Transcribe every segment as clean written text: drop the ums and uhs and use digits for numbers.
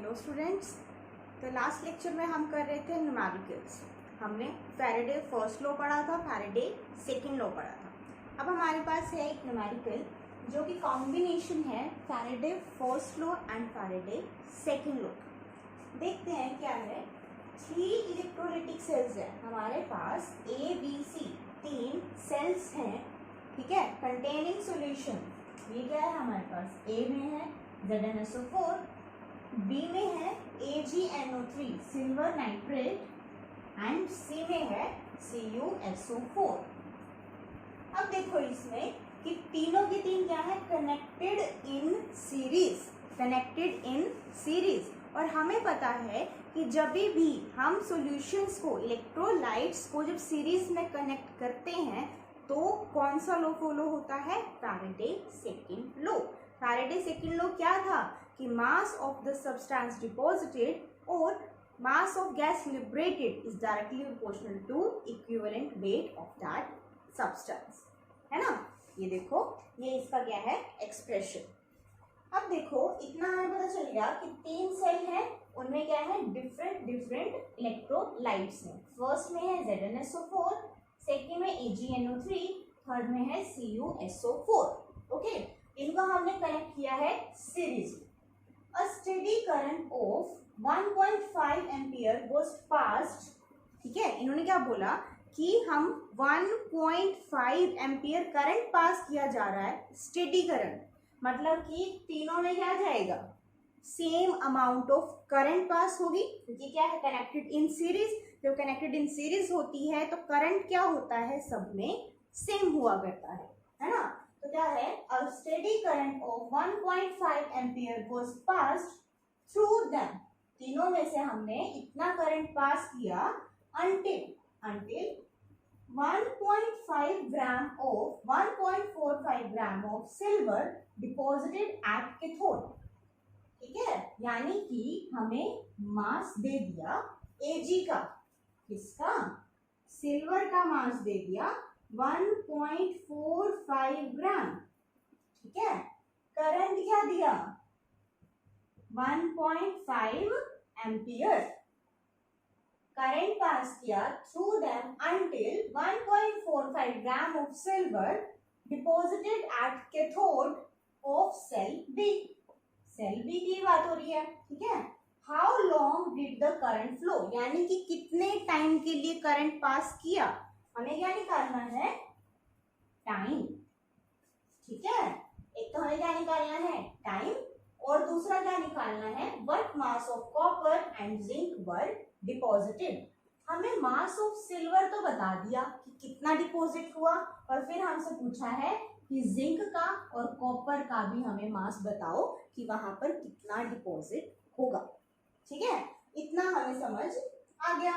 Hello students. तो last lecture में हम कर रहे थे न्यूमेरिकल्स। हमने फैराडे फर्स्ट लॉ पढ़ा था, फैराडे सेकंड लॉ पढ़ा था। अब हमारे पास है एक न्यूमेरिकल जो कि कॉम्बिनेशन है Faraday first law and Faraday second law. देखते हैं क्या है। 3 इलेक्ट्रोलाइटिक सेल्स है हमारे पास, ए बी सी 3 सेल्स हैं, ठीक है, कंटेनिंग सॉल्यूशन। ये क्या है हमारे पास, ए में है ZnSO4, बी में है AgNO3 सिल्वर नाइट्रेट एंड सी में है CuSO4। अब देखो इसमें कि तीनों की तीन क्या है, कनेक्टेड इन सीरीज। और हमें पता है कि जब भी हम सॉल्यूशंस को, इलेक्ट्रोलाइट्स को जब सीरीज में कनेक्ट करते हैं तो कौन सा लॉ फॉलो होता है, Faraday second law. Faraday second law क्या था कि mass of the substance deposited और mass of gas liberated is directly proportional to equivalent weight of that substance, है ना। ये देखो, ये इसका क्या है, एक्सप्रेशन। अब देखो इतना हमें पता चल गया कि 3 सेल है, उनमें क्या है, डिफरेंट इलेक्ट्रोलाइट्स हैं। फर्स्ट में है ZnSO4, सेकेंड में AgNO3, थर्ड में है CuSO4। ओके, इनको हमने कनेक्ट किया है सीरीज में। A steady current of 1.5 ampere was passed, ठीक है। इन्होंने क्या बोला कि हम 1.5 एम्पियर करंट पास किया जा रहा है, स्टेडी करंट, मतलब कि तीनों में क्या जाएगा, same amount of current pass होगी, क्योंकि क्या है, कनेक्टेड इन सीरीज। जब कनेक्टेड इन सीरीज होती है तो करंट क्या होता है, सब में सेम हुआ करता है ना। तो क्या है, a steady current of 1.5 ampere was passed through them। तीनों में से हमने इतना करंट पास किया until 1.45 gram of silver deposited at cathode, ठीक है। यानी कि हमें मास दे दिया Ag का, किसका, सिल्वर का मास दे दिया 1.45 ग्राम, ठीक है। करंट क्या दिया, 1.5 एम्पियर करंट पास किया through them until 1.45 gram of silver deposited at cathode of cell B. Cell B की बात हो रही है, ठीक है। How long did the current flow, यानी कि कितने टाइम के लिए करंट पास किया, हमें क्या निकालना है, टाइम, ठीक है। एक तो हमें क्या निकालना है, टाइम, और दूसरा क्या निकालना है, what mass of copper and zinc were deposited. हमें मास ऑफ सिल्वर तो बता दिया कि कितना डिपॉजिट हुआ, और फिर हमसे पूछा है कि जिंक का और कॉपर का भी हमें मास बताओ कि वहां पर कितना डिपॉजिट होगा, ठीक है। इतना हमें समझ आ गया।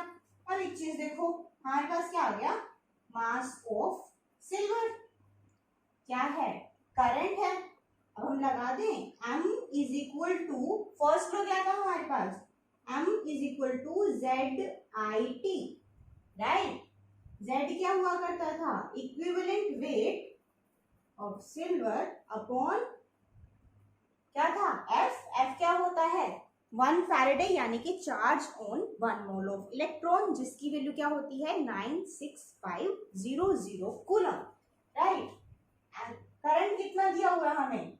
अब एक चीज देखो, हमारे पास क्या आ गया, मास ऑफ सिल्वर क्या है, करंट है। अब हम लगा दें M is equal to, first लो क्या था हमारे पास, M is equal to ZIT, right. Z क्या हुआ करता था, equivalent weight of silver upon क्या था, F क्या होता है, 1 फैराडे, यानी कि charge on 1 mole of electron, जिसकी वैल्यू क्या होती है 96500 कूलम, राइट। करंट कितना दिया हुआ हमें,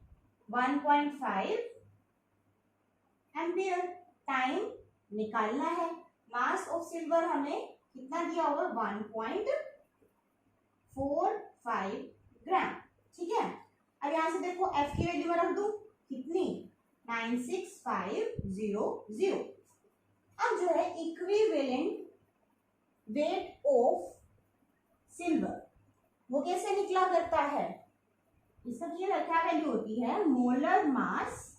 1.5 एम्पियर। टाइम निकालना है, मास ऑफ सिल्वर हमें कितना दिया हुआ, 1.45 ग्राम, ठीक है। अब यहां से देखो F की वैल्यू में रख दूं, कितनी, 96500। अब जो है इक्विवेलेंट वेट ऑफ सिल्वर, वो कैसे निकला करता है, इसका क्या वैल्यू होती है, molar mass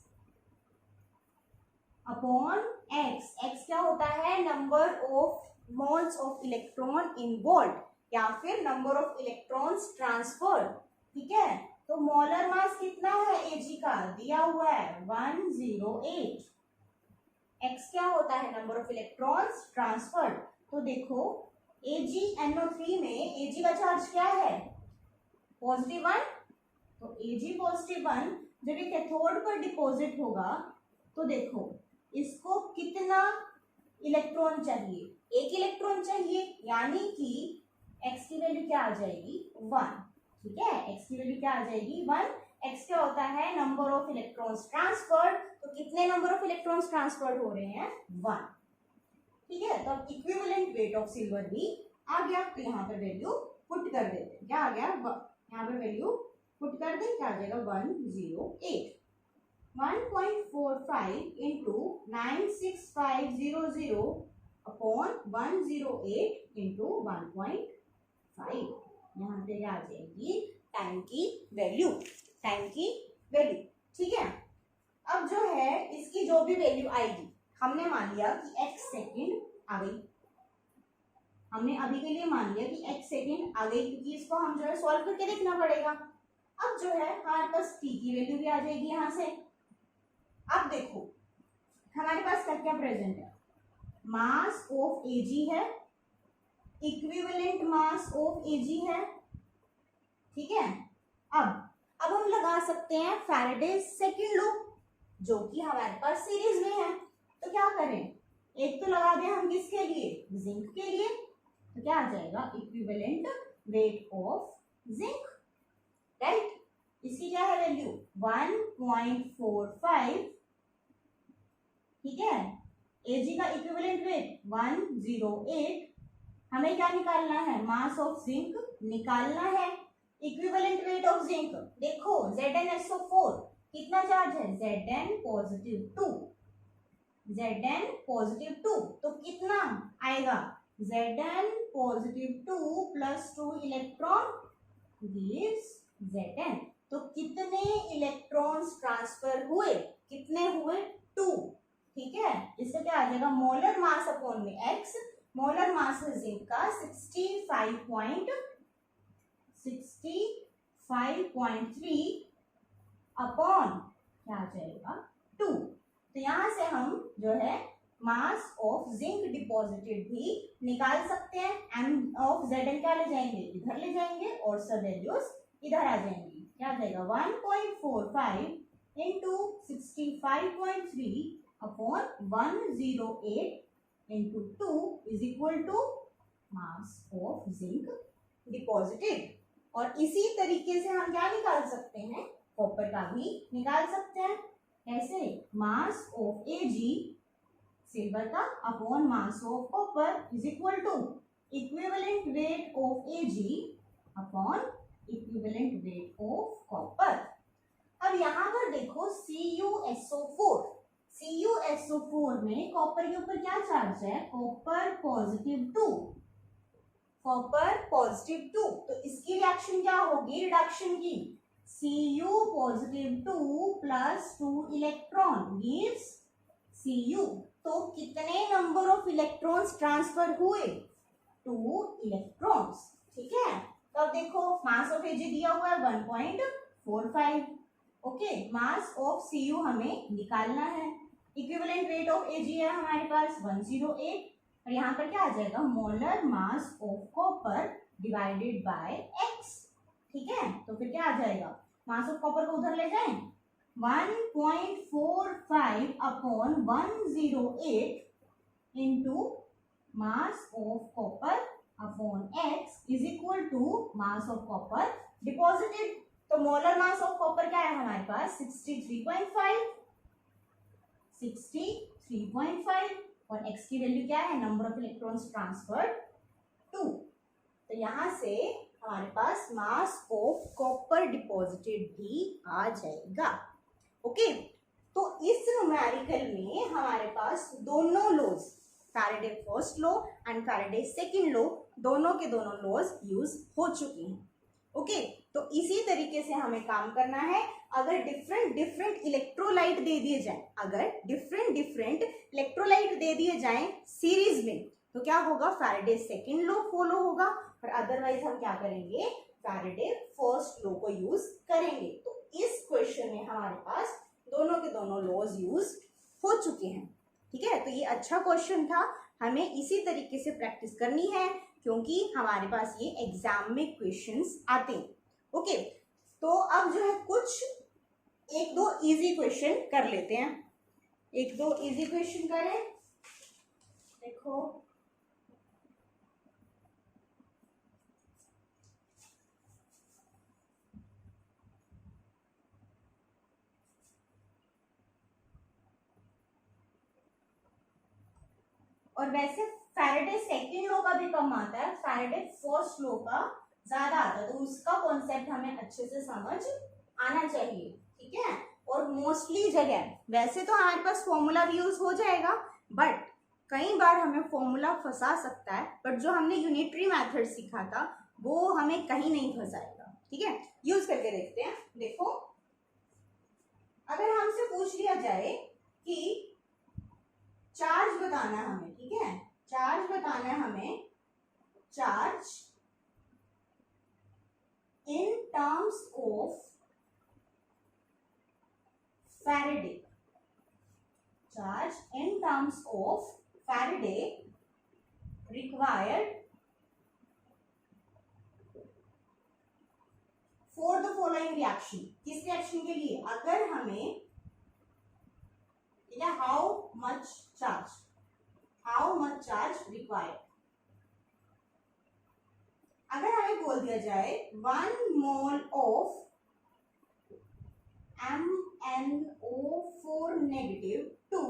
upon x. X क्या होता है, number of moles of electron involve, या फिर नंबर ऑफ इलेक्ट्रॉन्स ट्रांसफर्ड, ठीक है। तो मोलर मास कितना है Ag का, दिया हुआ है 108। एक्स क्या होता है, नंबर ऑफ इलेक्ट्रॉन्स ट्रांसफर्ड। तो देखो AgNO3 में Ag का चार्ज क्या है, +1, तो Ag +1 जब ये कैथोड पर डिपॉजिट होगा तो देखो इसको कितना इलेक्ट्रॉन चाहिए, एक इलेक्ट्रॉन चाहिए, यानी कि x की वैल्यू क्या आ जाएगी 1। ठीक है, x की वैल्यू क्या आ जाएगी 1। x क्या होता है नंबर ऑफ इलेक्ट्रॉन्स ट्रांसफर्ड, तो कितने नंबर ऑफ इलेक्ट्रॉन्स ट्रांसफर्ड हो रहे हैं 1। ठीक है, तो अब इक्विवेलेंट वेट ऑफ सिल्वर भी आ गया, तो यहाँ पर वैल्यू पुट कर देते हैं। क्या आ गया, यहाँ पर वैल्यू पुट कर दें, क्या आ जाएगा 108। 1.45 इंटू 96500 अपॉन 108 इंटू 1.5, यहाँ पे क्या आ जाएगी टाइम की वैल्यू, टाइम की वैल्यू। ठीक है, अब जो है इसकी जो भी वैल्यू आएगी, हमने मान लिया कि x सेकेंड आ गई, हमने अभी के लिए मान लिया कि x सेकेंड आ गई, क्योंकि इसको हम जो है सॉल्व करके देखना पड़ेगा। अब जो है हमारे पास t की वैल्यू भी आ जाएगी यहाँ से। अब देखो हमारे पास क्या क्या प्रेजेंट है, मास ऑफ Ag है, इक्विवेलेंट मास ऑफ Ag है। ठीक है, अब हम लगा सकते हैं फैराडे सेकंड लॉ, जो कि हमारे पास सीरीज में है। तो क्या करें, एक तो लगा दें हम किसके लिए, जिंक के लिए, तो क्या आ जाएगा equivalent weight of zinc, right. इसकी क्या है वैल्यू 1.45। ठीक है, Ag का इक्विवेलेंट वेट 108। हमें क्या निकालना है, मास ऑफ जिंक निकालना है। इक्विवेलेंट वेट ऑफ जिंक देखो ZnSO4 कितना चार्ज है, Zn +2, Zn +2, तो कितना आएगा Zn +2 plus 2 electron gives Zn। तो कितने इलेक्ट्रॉन्स ट्रांसफर हुए, कितने हुए 2। ठीक है, इसका क्या आ जाएगा मोलर मास अपॉन में x, मोलर मास है जिंक का 65.3 अपॉन क्या आ जाएगा 2। तो यहां से हम जो है मास ऑफ जिंक डिपॉजिटेड भी निकाल सकते हैं। m ऑफ Zn क्या ले जाएंगे, इधर ले जाएंगे, और सब वैल्यूज इधर आ जाएंगी। क्या आ जाएगा 1.45 into 65.3 upon 108 into 2 is equal to mass of zinc deposited. और इसी तरीके से हम क्या निकाल सकते हैं, कॉपर का भी निकाल सकते हैं। कैसे, मास ऑफ Ag सिल्वर का upon mass of copper is equal to equivalent weight of Ag upon equivalent weight of copper. अब यहाँ पर देखो CuSO4, CuSO4 में कॉपर के ऊपर क्या चार्ज है, कॉपर +2, कॉपर +2। तो इसकी रिएक्शन क्या होगी, रिडक्शन की, Cu +2 plus 2 electron gives Cu। तो कितने नंबर ऑफ इलेक्ट्रॉन्स ट्रांसफर हुए, 2 इलेक्ट्रॉन्स। ठीक है, तो अब देखो मास ऑफ Ag दिया हुआ है 1.45। ओके, मास ऑफ Cu हमें निकालना है, इक्विवेलेंट वेट ऑफ Ag है हमारे पास 108, और यहाँ पर क्या आ जाएगा molar mass of copper divided by x। ठीक है, तो फिर क्या आ जाएगा, मास ऑफ कॉपर को उधर ले जाएं, 1.45 upon 108 into mass of copper upon x is equal to mass of copper deposited. तो मोलर मास ऑफ कॉपर क्या है हमारे पास 63.5, और x की वैल्यू क्या है, नंबर ऑफ इलेक्ट्रॉन्स ट्रांसफर्ड 2। तो यहां से हमारे पास मास ऑफ कॉपर डिपॉजिटेड भी आ जाएगा। ओके, तो इस न्यूमेरिकल में हमारे पास दोनों laws, Faraday first law and Faraday second law, दोनों के दोनों लॉज यूज हो चुके हैं। ओके, तो इसी तरीके से हमें काम करना है। अगर डिफरेंट इलेक्ट्रोलाइट दे दिए जाए, अगर डिफरेंट इलेक्ट्रोलाइट दे दिए जाए सीरीज में, तो क्या होगा, फैराडे सेकंड लॉ फॉलो होगा, और अदरवाइज हम क्या करेंगे, फैराडे फर्स्ट लॉ को यूज करेंगे। तो इस क्वेश्चन में हमारे पास दोनों के दोनों लॉज यूज हो चुके हैं। ठीक है, तो ये अच्छा क्वेश्चन था, हमें इसी तरीके से प्रैक्टिस करनी है, क्योंकि हमारे पास ये एग्जाम में क्वेश्चंस आते हैं। ओके, तो अब जो है कुछ 1-2 इजी क्वेश्चन कर लेते हैं। एक दो इजी क्वेश्चन करें। देखो और वैसे फैराडे सेकंड लॉ का भी कम आता है, फैराडे फर्स्ट लॉ का ज्यादा आता है, तो उसका कॉन्सेप्ट हमें अच्छे से समझ आना चाहिए, ठीक है। और मोस्टली जगह वैसे तो हमारे पास फॉर्मूला भी यूज हो जाएगा, बट कई बार हमें फॉर्मूला फंसा सकता है, बट जो हमने यूनिटरी मेथड सीखा था वो हमें कहीं नहीं फंसाएगा, ठीक है। यूज करके देखते हैं। देखो अगर हमसे पूछ लिया जाए कि चार्ज बताना है हमें, ठीक है, चार्ज बताना है हमें, charge in terms of Faraday, charge in terms of Faraday required for the following reaction. किस रिएक्शन के लिए? अगर हमें, ठीक है, हाउ मच चार्ज रिक्वायर्ड, अगर हमें बोल दिया जाए 1 mole of MnO4 negative to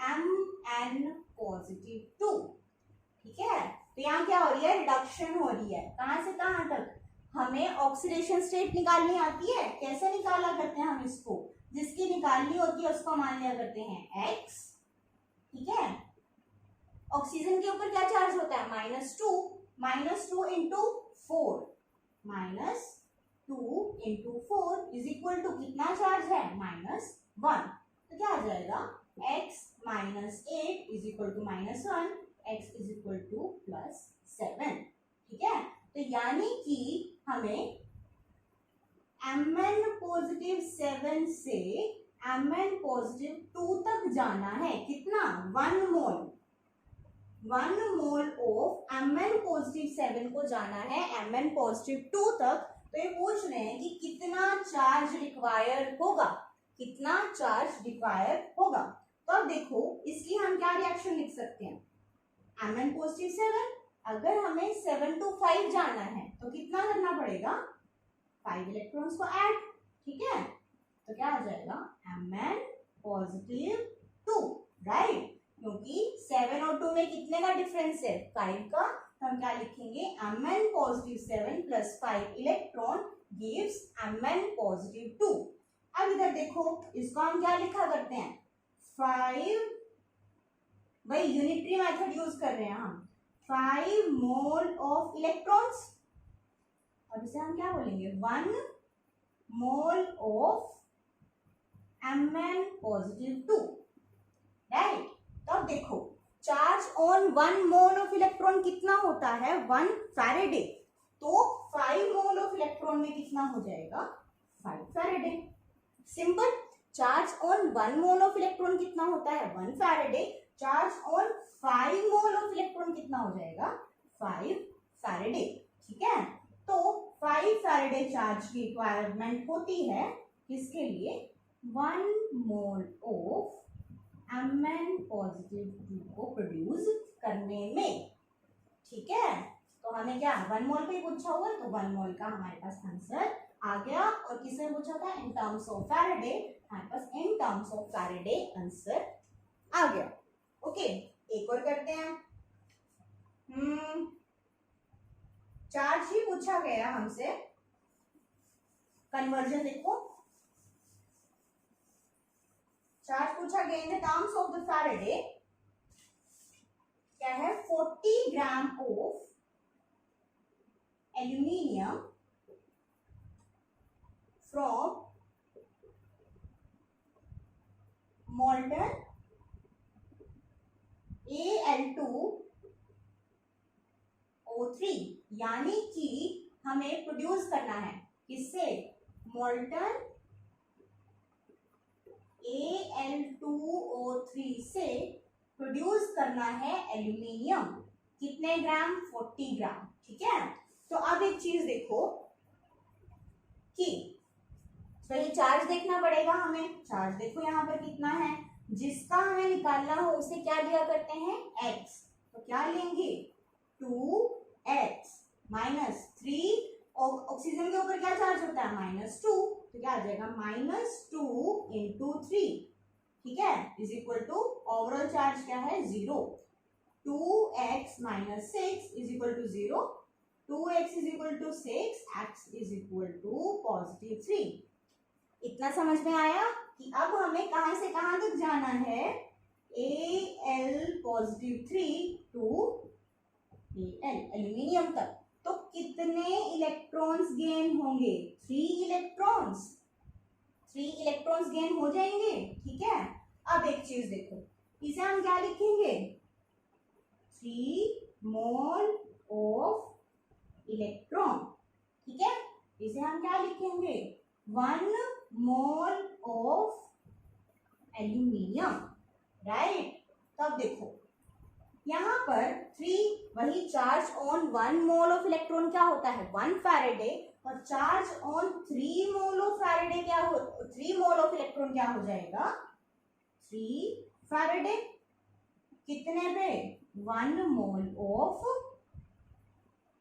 Mn positive 2, ठीक है, तो यहाँ क्या हो रही है? रिडक्शन हो रही है। कहां से कहां तक? हमें ऑक्सीडेशन स्टेट निकालनी आती है। कैसे निकाला करते हैं हम इसको? जिसकी निकालनी होती है उसको मान लिया करते हैं x, ठीक है। ऑक्सीजन के ऊपर क्या चार्ज होता है? -2 into 4, -2 into 4 is equal to कितना चार्ज है? -1। तो क्या आ जाएगा? x -8 is equal to -1, x is equal to +7, ठीक है। तो यानी कि हमें Mn पॉजिटिव 7 से Mn पॉजिटिव 2 तक जाना है। कितना? 1 मोल ऑफ Mn पॉजिटिव 7 को जाना है Mn पॉजिटिव 2 तक। तो ये पूछ रहे हैं कि कितना चार्ज रिक्वायर होगा, कितना चार्ज रिक्वायर होगा। तो अब देखो इसकी हम क्या रिएक्शन लिख सकते हैं? Mn पॉजिटिव 7, अगर हमें 7 to 5 जाना है तो कितना करना पड़ेगा? 5 इलेक्ट्रॉन्स को ऐड, ठीक है। तो क्या आ जाएगा? Mn पॉजिटिव 2, राइट, क्योंकि 7 और 2 में कितने का डिफरेंस है? 5 का। तो हम क्या लिखेंगे? Mn positive 7 plus 5 electron gives Mn positive 2। अब इधर देखो, इसको हम क्या लिखा करते हैं? 5, भाई यूनिटरी मेथड यूज कर रहे हैं हम, 5 मोल ऑफ इलेक्ट्रॉन्स। अब इसे हम क्या बोलेंगे? 1 mole of Mn positive 2, right. तो अब देखो charge on 1 mole of electron कितना होता है? 1 फैराडे। तो 5 मोल ऑफ इलेक्ट्रॉन में कितना हो जाएगा? 5 Faraday. Simple. Charge on 1 mole of electron कितना होता है? 1 Faraday. Charge on 5 mole of electron कितना हो जाएगा? 5 फैराडे, ठीक है। तो 5 फैराडे चार्ज की रिक्वायरमेंट होती है किसके लिए? 1 मोल ऑफ Mn पॉजिटिव 2 को प्रोड्यूस करने में, ठीक है। तो हमें क्या 1 मोल पे पूछा हुआ, तो 1 मोल का हमारे पास आंसर आ गया। और किसने पूछा था? इन टर्म्स ऑफ फैराडे, हमारे पास in terms of Faraday answer आ गया। ओके, एक और करते हैं। चार्ज ही पूछा गया हमसे, कन्वर्जन देखो, चार्ज पूछा गया in the terms of the Faraday, क्या है? 40 gram of aluminium from molten Al2O3, यानी कि हमें प्रोड्यूस करना है किससे? molten Al2O3 से प्रोड्यूस करना है एल्यूमिनियम। कितने ग्राम? 40 ग्राम, ठीक है। तो अब एक चीज देखो कि पहले चार्ज देखना पड़ेगा हमें। चार्ज देखो यहाँ पर कितना है? जिसका हमें निकालना हो उसे क्या लिया करते हैं x। तो क्या लेंगे 2x माइनस 3, ऑक्सीजन के ऊपर क्या चार्ज होता है -2, तो क्या आ जाएगा -2 इंटू 3, ठीक है, is equal to overall charge क्या है 0। 2x minus 6 is equal to 0, 2x is equal to 6, x is equal to +3। इतना समझ में आया कि अब हमें कहां से कहां तक जाना है, Al +3 टू Al एल्यूमिनियम तक। तो कितने इलेक्ट्रॉन्स गेन होंगे, 3 इलेक्ट्रॉन्स, 3 इलेक्ट्रॉन्स गेन हो जाएंगे, ठीक है। अब एक चीज देखो, इसे हम क्या लिखेंगे, 3 मोल ऑफ इलेक्ट्रॉन, ठीक है। इसे हम क्या लिखेंगे 1 मोल ऑफ एल्यूमिनियम, राइट। तब देखो यहाँ पर 3 वही charge on 1 mole of electron क्या होता है 1 फैराडे, और charge on 3 mole of Faraday क्या हो 3 मोल ऑफ इलेक्ट्रॉन क्या हो जाएगा 3 फैराडे। कितने पे 1 मोल ऑफ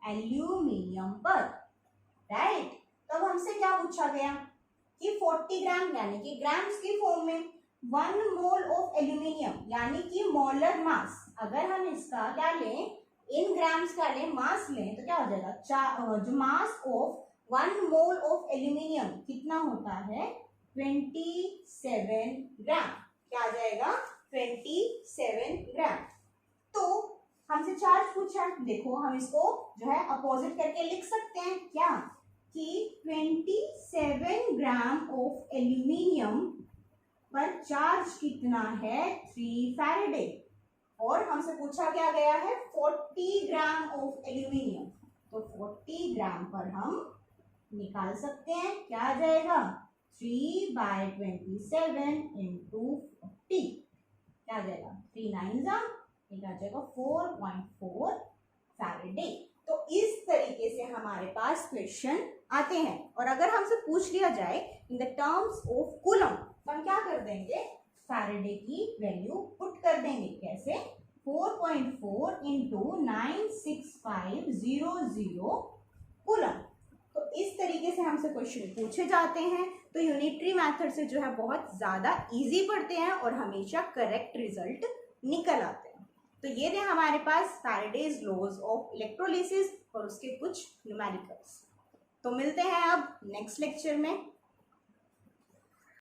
एल्यूमिनियम पर, राइट। तब हमसे क्या पूछा गया कि 40 ग्राम यानी कि ग्राम्स की फॉर्म में 1 मोल ऑफ एल्यूमिनियम यानी कि मोलर मास, अगर हम इसका क्या लें इन ग्राम्स का लें मास लें तो क्या हो जाएगा जो mass of 1 mole of aluminium कितना होता है 27 ग्राम, क्या आ जाएगा 27 ग्राम। तो हमसे चार्ज पूछा, देखो हम इसको जो है अपोजिट करके लिख सकते हैं क्या कि 27 ग्राम ऑफ एल्यूमिनियम पर चार्ज कितना है 3 फैराडे, और हमसे पूछा क्या गया है 40 ग्राम ऑफ एल्यूमिनियम, तो 40 ग्राम पर हम निकाल सकते हैं क्या आ जाएगा 3/27 इंटू 40, क्या आ जाएगा 3 9 आ जाएगा 4.4 फैराडे। तो इस तरीके से हमारे पास क्वेश्चन आते हैं, और अगर हमसे पूछ लिया जाए in the terms of coulomb तो हम क्या कर देंगे फैराडे की वैल्यू पुट कर देंगे, कैसे 4.4 इंटू 96500 कूलम। तो इस तरीके से हमसे क्वेश्चन पूछे जाते हैं। तो यूनिटरी मेथड से जो है बहुत ज़्यादा इजी पढ़ते हैं और हमेशा करेक्ट रिजल्ट निकल आते हैं। तो ये थे हमारे पास फैराडेज लॉज ऑफ इलेक्ट्रोलिसिस और उसके कुछ न्यूमेरिकल्स। तो मिलते हैं अब नेक्स्ट लेक्चर में।